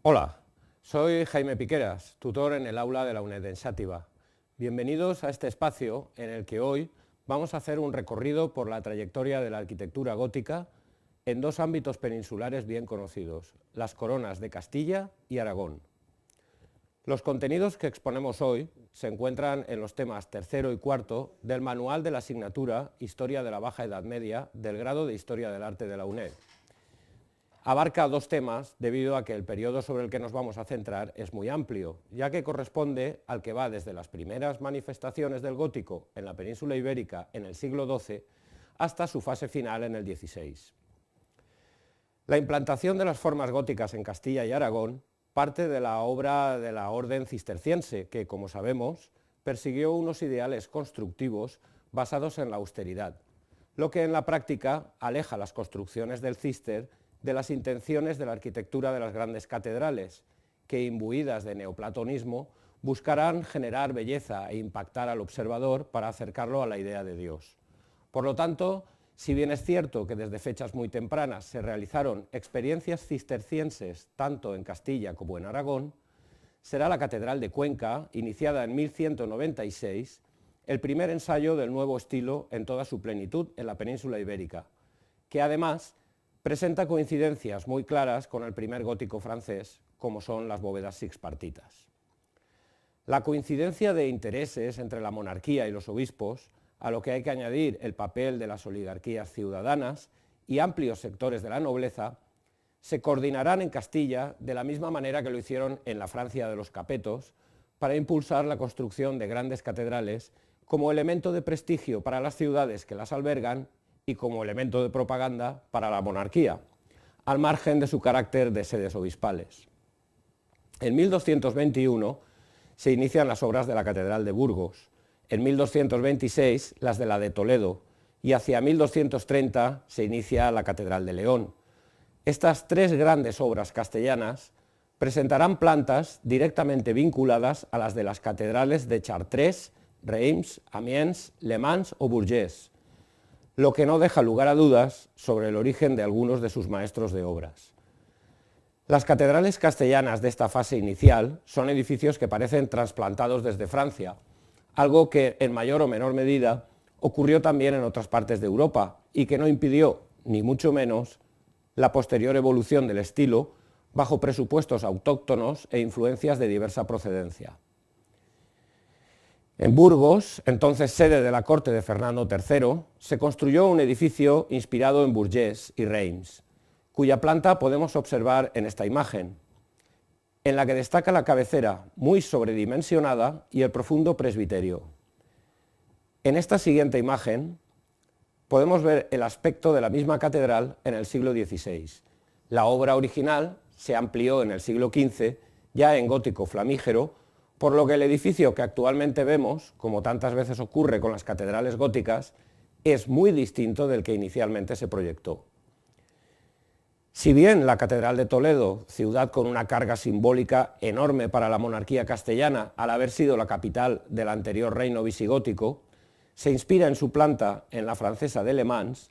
Hola, soy Jaime Piqueras, tutor en el aula de la UNED en Xàtiva. Bienvenidos a este espacio en el que hoy vamos a hacer un recorrido por la trayectoria de la arquitectura gótica en dos ámbitos peninsulares bien conocidos, las coronas de Castilla y Aragón. Los contenidos que exponemos hoy se encuentran en los temas tercero y cuarto del manual de la asignatura Historia de la Baja Edad Media del grado de Historia del Arte de la UNED. Abarca dos temas debido a que el periodo sobre el que nos vamos a centrar es muy amplio, ya que corresponde al que va desde las primeras manifestaciones del gótico en la península ibérica en el siglo XII hasta su fase final en el XVI. La implantación de las formas góticas en Castilla y Aragón parte de la obra de la orden cisterciense, que, como sabemos, persiguió unos ideales constructivos basados en la austeridad, lo que en la práctica aleja las construcciones del Císter de las intenciones de la arquitectura de las grandes catedrales, que imbuidas de neoplatonismo buscarán generar belleza e impactar al observador para acercarlo a la idea de Dios. Por lo tanto, si bien es cierto que desde fechas muy tempranas se realizaron experiencias cistercienses tanto en Castilla como en Aragón, será la Catedral de Cuenca, iniciada en 1196, el primer ensayo del nuevo estilo en toda su plenitud en la península ibérica, que además presenta coincidencias muy claras con el primer gótico francés, como son las bóvedas sixpartitas. La coincidencia de intereses entre la monarquía y los obispos, a lo que hay que añadir el papel de las oligarquías ciudadanas y amplios sectores de la nobleza, se coordinarán en Castilla de la misma manera que lo hicieron en la Francia de los Capetos, para impulsar la construcción de grandes catedrales como elemento de prestigio para las ciudades que las albergan y como elemento de propaganda para la monarquía, al margen de su carácter de sedes obispales. En 1221 se inician las obras de la Catedral de Burgos, en 1226 las de la de Toledo y hacia 1230 se inicia la Catedral de León. Estas tres grandes obras castellanas presentarán plantas directamente vinculadas a las de las catedrales de Chartres, Reims, Amiens, Le Mans o Bourges, lo que no deja lugar a dudas sobre el origen de algunos de sus maestros de obras. Las catedrales castellanas de esta fase inicial son edificios que parecen trasplantados desde Francia, algo que en mayor o menor medida ocurrió también en otras partes de Europa y que no impidió, ni mucho menos, la posterior evolución del estilo bajo presupuestos autóctonos e influencias de diversa procedencia. En Burgos, entonces sede de la corte de Fernando III, se construyó un edificio inspirado en Bourges y Reims, cuya planta podemos observar en esta imagen, en la que destaca la cabecera muy sobredimensionada y el profundo presbiterio. En esta siguiente imagen podemos ver el aspecto de la misma catedral en el siglo XVI. La obra original se amplió en el siglo XV, ya en gótico flamígero, por lo que el edificio que actualmente vemos, como tantas veces ocurre con las catedrales góticas, es muy distinto del que inicialmente se proyectó. Si bien la Catedral de Toledo, ciudad con una carga simbólica enorme para la monarquía castellana al haber sido la capital del anterior reino visigótico, se inspira en su planta en la francesa de Le Mans,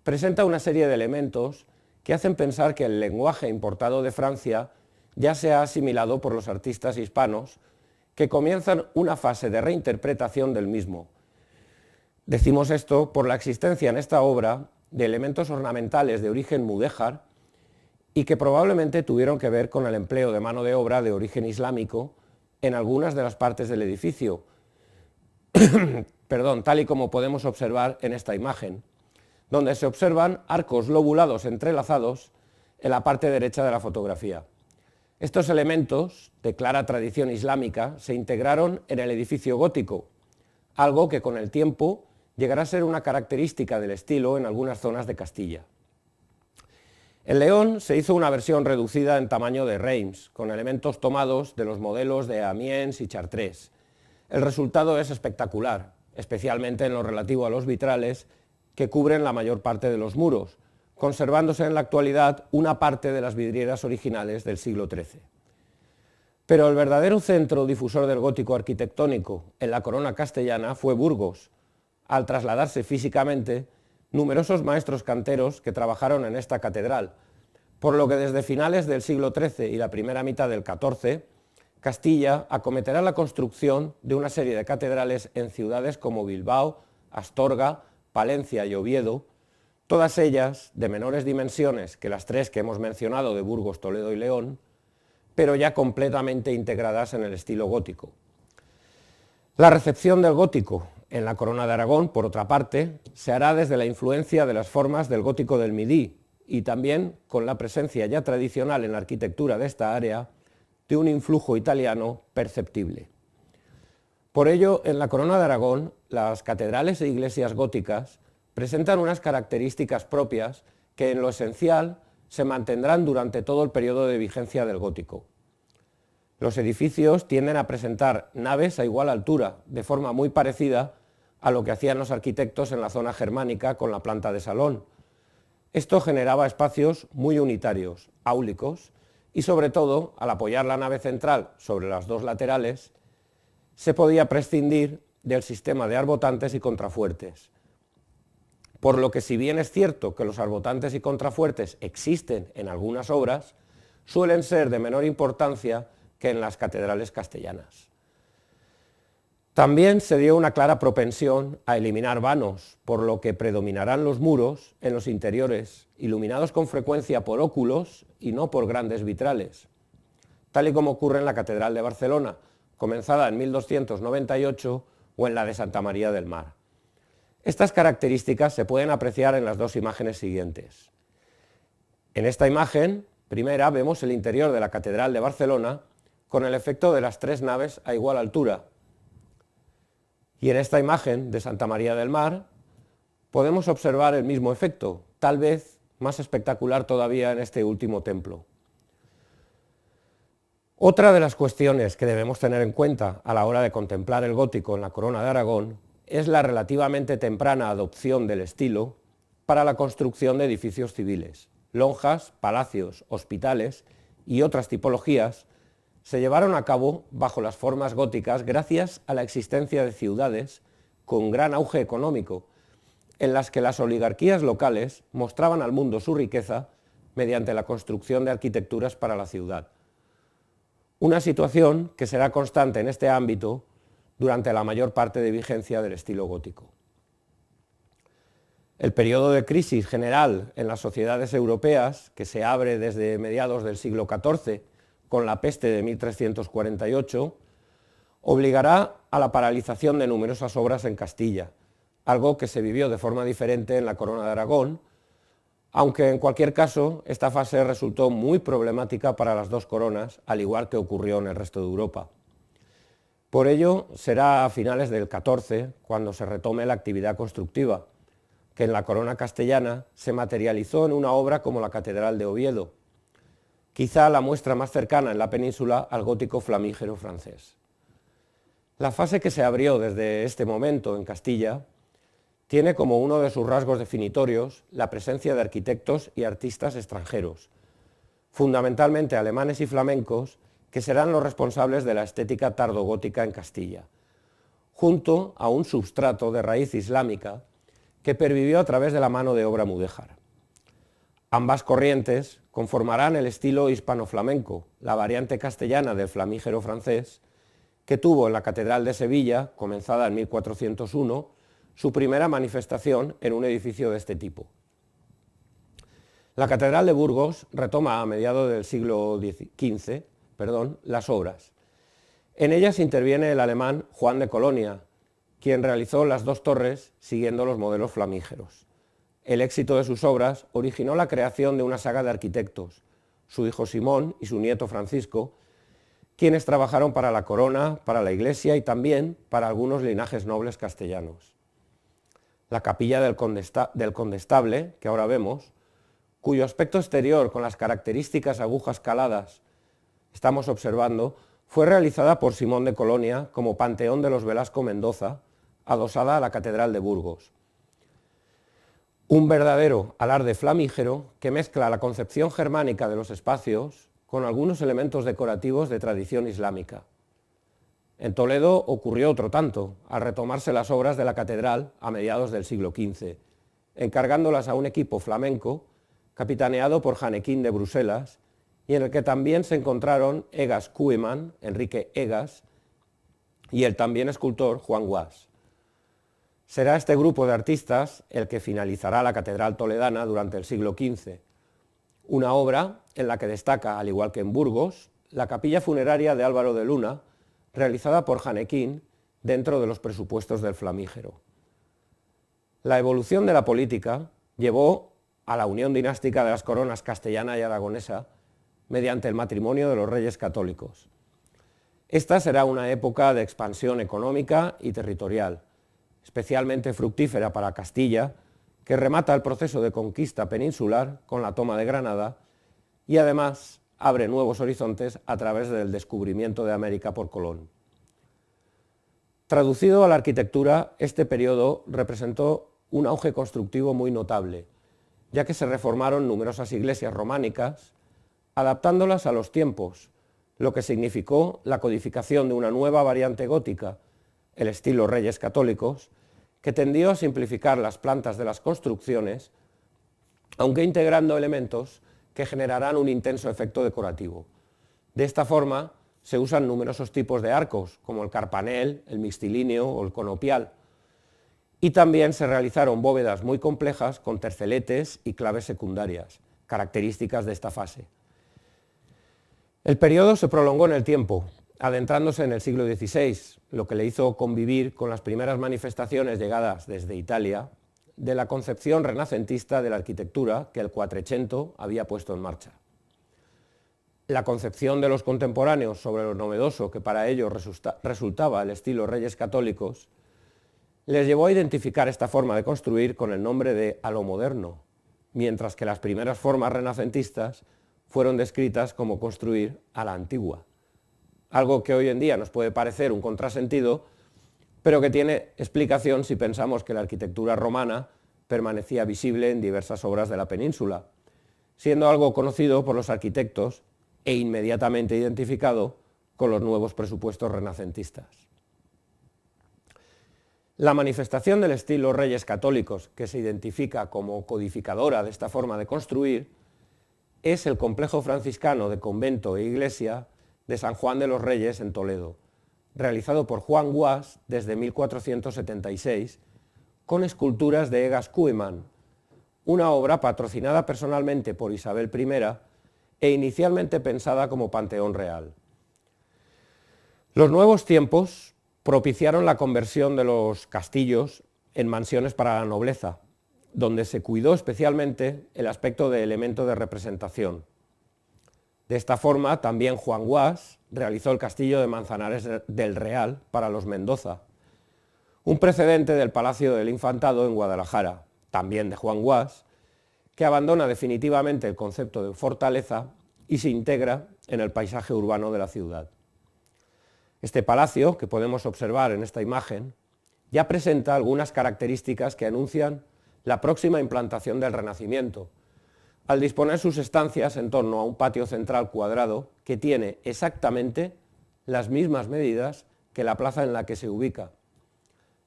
presenta una serie de elementos que hacen pensar que el lenguaje importado de Francia ya se ha asimilado por los artistas hispanos, que comienzan una fase de reinterpretación del mismo. Decimos esto por la existencia en esta obra de elementos ornamentales de origen mudéjar y que probablemente tuvieron que ver con el empleo de mano de obra de origen islámico en algunas de las partes del edificio, tal y como podemos observar en esta imagen, donde se observan arcos lobulados entrelazados en la parte derecha de la fotografía. Estos elementos, de clara tradición islámica, se integraron en el edificio gótico, algo que con el tiempo llegará a ser una característica del estilo en algunas zonas de Castilla. En León se hizo una versión reducida en tamaño de Reims, con elementos tomados de los modelos de Amiens y Chartres. El resultado es espectacular, especialmente en lo relativo a los vitrales que cubren la mayor parte de los muros, conservándose en la actualidad una parte de las vidrieras originales del siglo XIII. Pero el verdadero centro difusor del gótico arquitectónico en la corona castellana fue Burgos, al trasladarse físicamente numerosos maestros canteros que trabajaron en esta catedral, por lo que desde finales del siglo XIII y la primera mitad del XIV, Castilla acometerá la construcción de una serie de catedrales en ciudades como Bilbao, Astorga, Palencia y Oviedo, todas ellas de menores dimensiones que las tres que hemos mencionado de Burgos, Toledo y León, pero ya completamente integradas en el estilo gótico. La recepción del gótico en la Corona de Aragón, por otra parte, se hará desde la influencia de las formas del gótico del Midi y también con la presencia ya tradicional en la arquitectura de esta área de un influjo italiano perceptible. Por ello, en la Corona de Aragón, las catedrales e iglesias góticas presentan unas características propias que en lo esencial se mantendrán durante todo el periodo de vigencia del gótico. Los edificios tienden a presentar naves a igual altura, de forma muy parecida a lo que hacían los arquitectos en la zona germánica con la planta de salón. Esto generaba espacios muy unitarios, áulicos, y sobre todo, al apoyar la nave central sobre las dos laterales, se podía prescindir del sistema de arbotantes y contrafuertes. Por lo que, si bien es cierto que los arbotantes y contrafuertes existen en algunas obras, suelen ser de menor importancia que en las catedrales castellanas. También se dio una clara propensión a eliminar vanos, por lo que predominarán los muros en los interiores, iluminados con frecuencia por óculos y no por grandes vitrales, tal y como ocurre en la Catedral de Barcelona, comenzada en 1298, o en la de Santa María del Mar. Estas características se pueden apreciar en las dos imágenes siguientes. En esta imagen primera vemos el interior de la Catedral de Barcelona con el efecto de las tres naves a igual altura. Y en esta imagen de Santa María del Mar podemos observar el mismo efecto, tal vez más espectacular todavía en este último templo. Otra de las cuestiones que debemos tener en cuenta a la hora de contemplar el gótico en la Corona de Aragón es la relativamente temprana adopción del estilo para la construcción de edificios civiles. Lonjas, palacios, hospitales y otras tipologías se llevaron a cabo bajo las formas góticas gracias a la existencia de ciudades con gran auge económico, en las que las oligarquías locales mostraban al mundo su riqueza mediante la construcción de arquitecturas para la ciudad. Una situación que será constante en este ámbito durante la mayor parte de vigencia del estilo gótico. El periodo de crisis general en las sociedades europeas, que se abre desde mediados del siglo XIV con la peste de 1348, obligará a la paralización de numerosas obras en Castilla, algo que se vivió de forma diferente en la Corona de Aragón, aunque en cualquier caso esta fase resultó muy problemática para las dos coronas, al igual que ocurrió en el resto de Europa. Por ello, será a finales del XIV cuando se retome la actividad constructiva, que en la corona castellana se materializó en una obra como la Catedral de Oviedo, quizá la muestra más cercana en la península al gótico flamígero francés. La fase que se abrió desde este momento en Castilla tiene como uno de sus rasgos definitorios la presencia de arquitectos y artistas extranjeros, fundamentalmente alemanes y flamencos, que serán los responsables de la estética tardogótica en Castilla, junto a un substrato de raíz islámica que pervivió a través de la mano de obra mudéjar. Ambas corrientes conformarán el estilo hispano-flamenco, la variante castellana del flamígero francés, que tuvo en la Catedral de Sevilla, comenzada en 1401, su primera manifestación en un edificio de este tipo. La Catedral de Burgos retoma a mediados del siglo XV las obras. En ellas interviene el alemán Juan de Colonia, quien realizó las dos torres siguiendo los modelos flamígeros. El éxito de sus obras originó la creación de una saga de arquitectos, su hijo Simón y su nieto Francisco, quienes trabajaron para la corona, para la iglesia y también para algunos linajes nobles castellanos. La capilla del condestable, que ahora vemos, cuyo aspecto exterior con las características agujas caladas estamos observando, fue realizada por Simón de Colonia como panteón de los Velasco Mendoza, adosada a la Catedral de Burgos. Un verdadero alarde flamígero que mezcla la concepción germánica de los espacios con algunos elementos decorativos de tradición islámica. En Toledo ocurrió otro tanto, al retomarse las obras de la catedral a mediados del siglo XV, encargándolas a un equipo flamenco capitaneado por Janequín de Bruselas, y en el que también se encontraron Egas Koeman, Enrique Egas, y el también escultor Juan Guas. Será este grupo de artistas el que finalizará la Catedral Toledana durante el siglo XV, una obra en la que destaca, al igual que en Burgos, la capilla funeraria de Álvaro de Luna, realizada por Janequín dentro de los presupuestos del Flamígero. La evolución de la política llevó a la unión dinástica de las coronas castellana y aragonesa mediante el matrimonio de los reyes católicos. Esta será una época de expansión económica y territorial, especialmente fructífera para Castilla, que remata el proceso de conquista peninsular con la toma de Granada y además abre nuevos horizontes a través del descubrimiento de América por Colón. Traducido a la arquitectura, este periodo representó un auge constructivo muy notable, ya que se reformaron numerosas iglesias románicas, adaptándolas a los tiempos, lo que significó la codificación de una nueva variante gótica, el estilo Reyes Católicos, que tendió a simplificar las plantas de las construcciones, aunque integrando elementos que generarán un intenso efecto decorativo. De esta forma, se usan numerosos tipos de arcos, como el carpanel, el mixtilíneo o el conopial, y también se realizaron bóvedas muy complejas con terceletes y claves secundarias, características de esta fase. El periodo se prolongó en el tiempo, adentrándose en el siglo XVI, lo que le hizo convivir con las primeras manifestaciones llegadas desde Italia de la concepción renacentista de la arquitectura que el Quattrocento había puesto en marcha. La concepción de los contemporáneos sobre lo novedoso que para ellos resultaba el estilo Reyes Católicos les llevó a identificar esta forma de construir con el nombre de a lo moderno, mientras que las primeras formas renacentistas fueron descritas como construir a la antigua, algo que hoy en día nos puede parecer un contrasentido, pero que tiene explicación si pensamos que la arquitectura romana permanecía visible en diversas obras de la península, siendo algo conocido por los arquitectos e inmediatamente identificado con los nuevos presupuestos renacentistas. La manifestación del estilo Reyes Católicos, que se identifica como codificadora de esta forma de construir, es el complejo franciscano de convento e iglesia de San Juan de los Reyes en Toledo, realizado por Juan Guas desde 1476, con esculturas de Egas Koeman, una obra patrocinada personalmente por Isabel I e inicialmente pensada como panteón real. Los nuevos tiempos propiciaron la conversión de los castillos en mansiones para la nobleza, donde se cuidó especialmente el aspecto de elemento de representación. De esta forma, también Juan Guas realizó el castillo de Manzanares del Real para los Mendoza, un precedente del Palacio del Infantado en Guadalajara, también de Juan Guas, que abandona definitivamente el concepto de fortaleza y se integra en el paisaje urbano de la ciudad. Este palacio, que podemos observar en esta imagen, ya presenta algunas características que anuncian la próxima implantación del Renacimiento, al disponer sus estancias en torno a un patio central cuadrado que tiene exactamente las mismas medidas que la plaza en la que se ubica,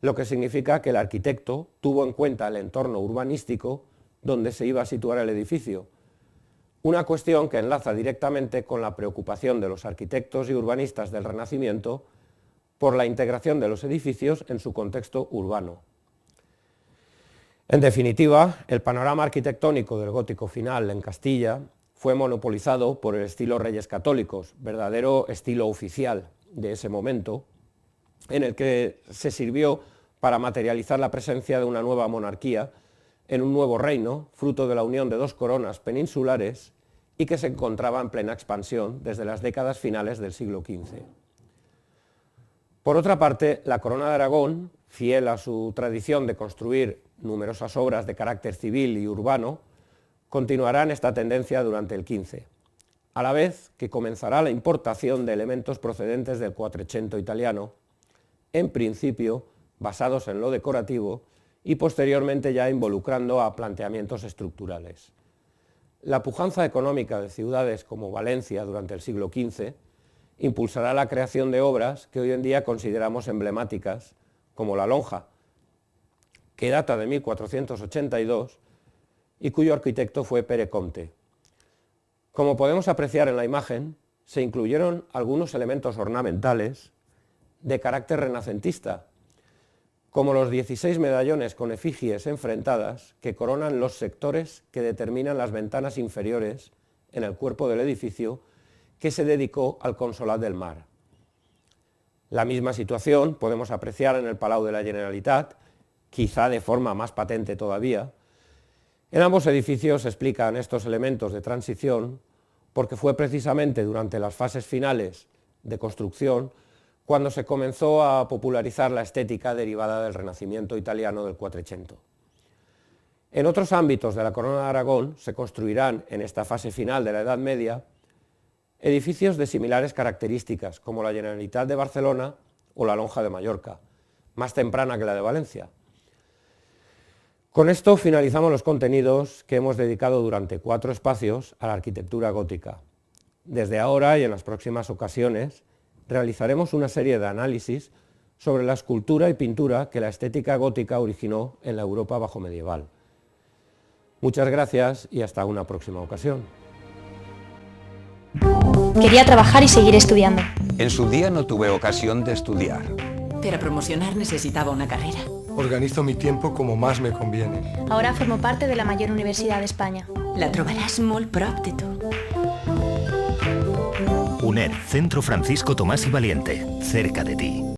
lo que significa que el arquitecto tuvo en cuenta el entorno urbanístico donde se iba a situar el edificio, una cuestión que enlaza directamente con la preocupación de los arquitectos y urbanistas del Renacimiento por la integración de los edificios en su contexto urbano. En definitiva, el panorama arquitectónico del gótico final en Castilla fue monopolizado por el estilo Reyes Católicos, verdadero estilo oficial de ese momento, en el que se sirvió para materializar la presencia de una nueva monarquía en un nuevo reino, fruto de la unión de dos coronas peninsulares y que se encontraba en plena expansión desde las décadas finales del siglo XV. Por otra parte, la Corona de Aragón, fiel a su tradición de construir numerosas obras de carácter civil y urbano, continuará en esta tendencia durante el XV, a la vez que comenzará la importación de elementos procedentes del Quattrocento italiano, en principio basados en lo decorativo y posteriormente ya involucrando a planteamientos estructurales. La pujanza económica de ciudades como Valencia durante el siglo XV impulsará la creación de obras que hoy en día consideramos emblemáticas, como la Lonja, que data de 1482 y cuyo arquitecto fue Pere Comte. Como podemos apreciar en la imagen, se incluyeron algunos elementos ornamentales de carácter renacentista, como los 16 medallones con efigies enfrentadas que coronan los sectores que determinan las ventanas inferiores en el cuerpo del edificio que se dedicó al Consolat del Mar. La misma situación podemos apreciar en el Palau de la Generalitat, quizá de forma más patente todavía. En ambos edificios se explican estos elementos de transición porque fue precisamente durante las fases finales de construcción cuando se comenzó a popularizar la estética derivada del Renacimiento italiano del Quattrocento. En otros ámbitos de la Corona de Aragón se construirán en esta fase final de la Edad Media edificios de similares características, como la Generalitat de Barcelona o la Lonja de Mallorca, más temprana que la de Valencia. Con esto finalizamos los contenidos que hemos dedicado durante 4 espacios a la arquitectura gótica. Desde ahora y en las próximas ocasiones realizaremos una serie de análisis sobre la escultura y pintura que la estética gótica originó en la Europa bajomedieval. Muchas gracias y hasta una próxima ocasión. Quería trabajar y seguir estudiando. En su día no tuve ocasión de estudiar. Para promocionar necesitaba una carrera. Organizo mi tiempo como más me conviene. Ahora formo parte de la mayor universidad de España. La trobaràs molt prop de tu. UNER, Centro Francisco Tomás y Valiente, cerca de ti.